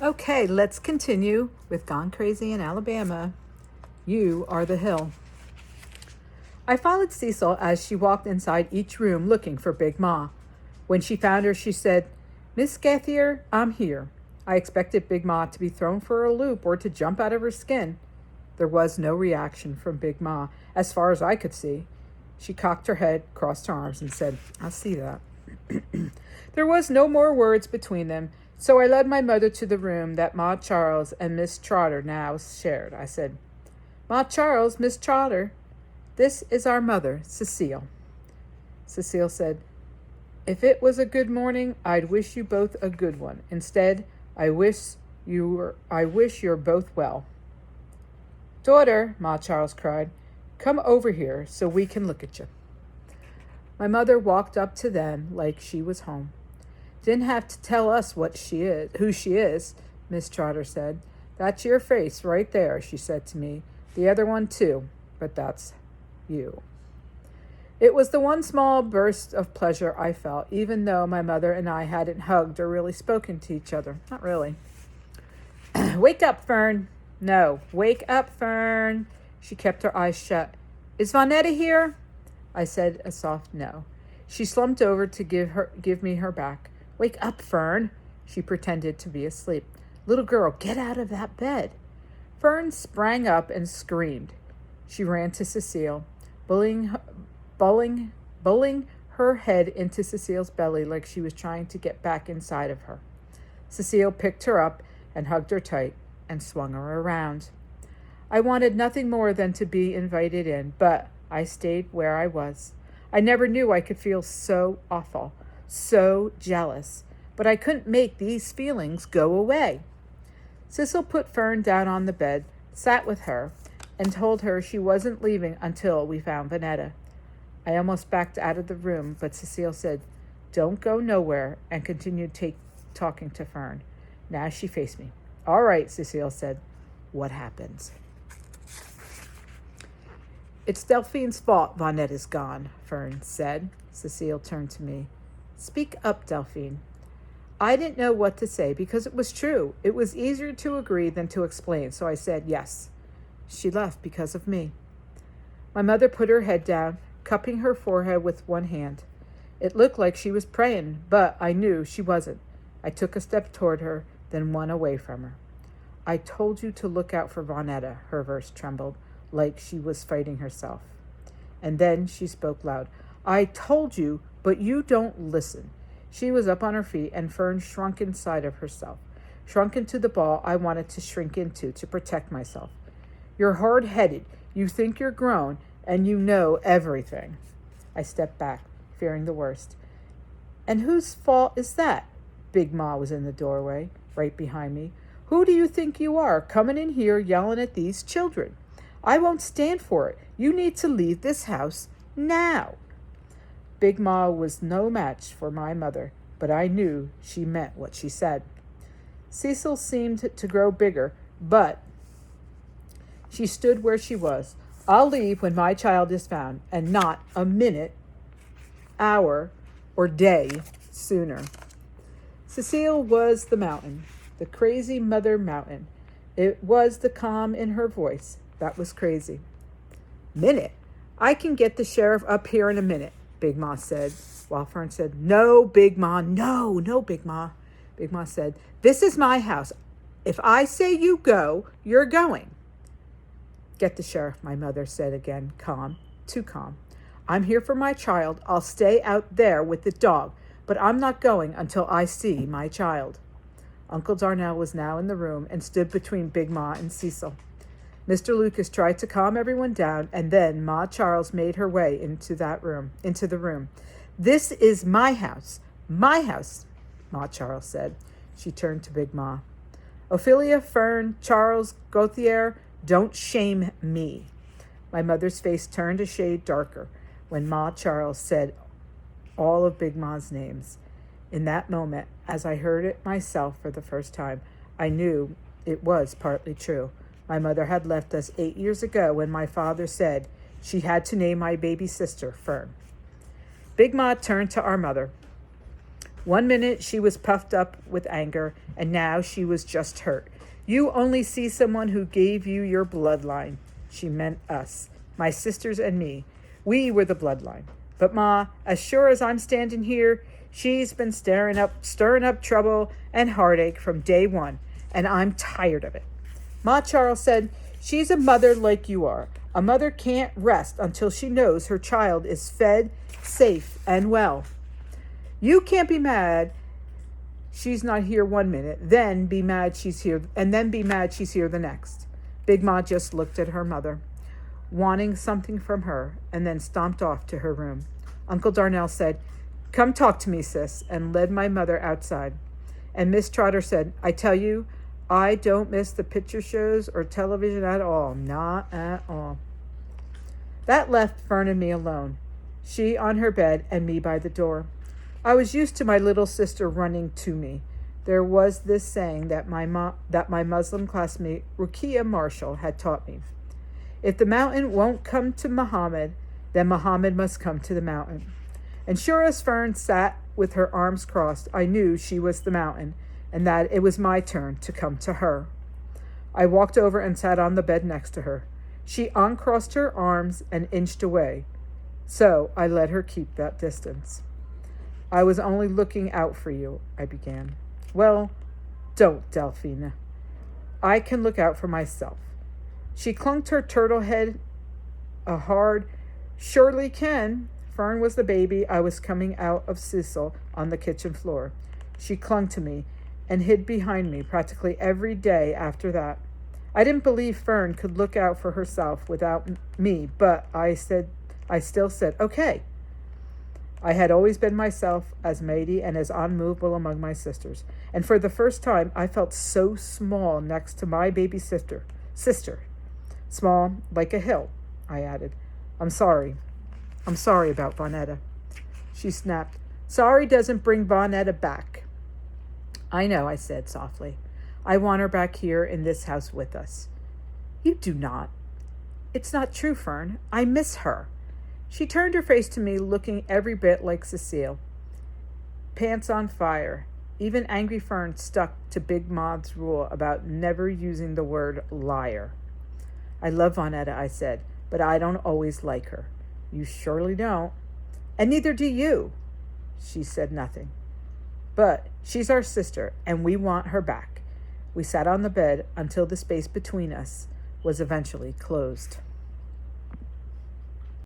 Okay, let's continue with Gone Crazy in Alabama. You are the hill. I followed Cecil as she walked inside each room looking for Big Ma. When she found her, she said, "Miss Gethier, I'm here." I expected Big Ma to be thrown for a loop or to jump out of her skin. There was no reaction from Big Ma, as far as I could see. She cocked her head, crossed her arms, and said, "I'll see that." There was no more words between them, so I led my mother to the room that Ma Charles and Miss Trotter now shared. I said, "Ma Charles, Miss Trotter, this is our mother, Cecile." Cecile said, "If it was a good morning, I'd wish you both a good one. Instead, I wish you're both well." "Daughter," Ma Charles cried, "come over here so we can look at you." My mother walked up to them like she was home. "Didn't have to tell us who she is," Miss Trotter said. "That's your face right there," she said to me. "The other one too, but that's you." It was the one small burst of pleasure I felt, even though my mother and I hadn't hugged or really spoken to each other. Not really. "Wake up, Fern." "No, wake up, Fern." She kept her eyes shut. "Is Vonetta here?" I said a soft no. She slumped over to give me her back. "Wake up, Fern." She pretended to be asleep. "Little girl, get out of that bed." Fern sprang up and screamed. She ran to Cecile, bullying her head into Cecile's belly like she was trying to get back inside of her. Cecile picked her up and hugged her tight and swung her around. I wanted nothing more than to be invited in, but I stayed where I was. I never knew I could feel so awful, so jealous, but I couldn't make these feelings go away. Cecil put Fern down on the bed, sat with her, and told her she wasn't leaving until we found Vonetta. I almost backed out of the room, but Cecile said, "Don't go nowhere," and continued talking to Fern. Now she faced me. "All right," Cecile said. "What happens?" "It's Delphine's fault Vonetta's gone," Fern said. Cecile turned to me. "Speak up, Delphine." I didn't know what to say because it was true. It was easier to agree than to explain, so I said yes. She left because of me. My mother put her head down, cupping her forehead with one hand. It looked like she was praying, but I knew she wasn't. I took a step toward her, then one away from her. "I told you to look out for Vonetta," her voice trembled, like she was fighting herself. And then she spoke loud. "I told you, but you don't listen." She was up on her feet, and Fern shrunk inside of herself, shrunk into the ball I wanted to shrink into to protect myself. "You're hard-headed. You think you're grown, and you know everything." I stepped back, fearing the worst. "And whose fault is that?" Big Ma was in the doorway, right behind me. "Who do you think you are, coming in here yelling at these children? I won't stand for it. You need to leave this house now." Big Ma was no match for my mother, but I knew she meant what she said. Cecil seemed to grow bigger, but she stood where she was. "I'll leave when my child is found, and not a minute, hour, or day sooner." Cecile was the mountain, the crazy mother mountain. It was the calm in her voice that was crazy. "Minute? I can get the sheriff up here in a minute," Big Ma said, while Fern said, "No, Big Ma, no, Big Ma." Big Ma said, "This is my house. If I say you go, you're going." "Get the sheriff," my mother said again, calm, too calm. "I'm here for my child. I'll stay out there with the dog, but I'm not going until I see my child." Uncle Darnell was now in the room and stood between Big Ma and Cecil. Mr. Lucas tried to calm everyone down, and then Ma Charles made her way into the room. "This is my house, Ma Charles said. She turned to Big Ma. "Ophelia, Fern, Charles, Gauthier, don't shame me." My mother's face turned a shade darker when Ma Charles said all of Big Ma's names. In that moment, as I heard it myself for the first time, I knew it was partly true. My mother had left us 8 years ago when my father said she had to name my baby sister Fern. Big Ma turned to our mother. 1 minute she was puffed up with anger, and now she was just hurt. You only see someone who gave you your bloodline. She meant us, my sisters and me. We were the bloodline. But Ma, as sure as I'm standing here, she's been stirring up trouble and heartache from day one, and I'm tired of it. Ma Charles said, she's a mother like you are. A mother can't rest until she knows her child is fed, safe, and well. You can't be mad she's not here 1 minute, then be mad she's here the next. Big Ma just looked at her mother, wanting something from her, and then stomped off to her room. Uncle Darnell said, come talk to me, sis, and led my mother outside. And Miss Trotter said, I tell you, I don't miss the picture shows or television at all, not at all. That left Fern and me alone, she on her bed and me by the door. I was used to my little sister running to me. There was this saying that my Muslim classmate Rukia Marshall had taught me. If the mountain won't come to Muhammad, then Muhammad must come to the mountain. And sure as Fern sat with her arms crossed, I knew she was the mountain, and that it was my turn to come to her. I walked over and sat on the bed next to her. She uncrossed her arms and inched away, so I let her keep that distance. I was only looking out for you, I began. Well, don't, Delphine. I can look out for myself. She clunked her turtle head a hard, surely can. Fern was the baby I was coming out of Cecil on the kitchen floor. She clung to me and hid behind me practically every day after that. I didn't believe Fern could look out for herself without me, but I still said, okay. I had always been myself, as mighty and as unmovable among my sisters, and for the first time I felt so small next to my baby sister. Small like a hill, I added. I'm sorry about Vonetta. She snapped. Sorry doesn't bring Vonetta back. I know, I said softly. I want her back here in this house with us. You do not. It's not true, Fern. I miss her. She turned her face to me, looking every bit like Cecile. Pants on fire. Even angry Fern stuck to Big Ma's rule about never using the word liar. I love Vonetta, I said, but I don't always like her. You surely don't. And neither do you. She said nothing. But she's our sister, and we want her back. We sat on the bed until the space between us was eventually closed.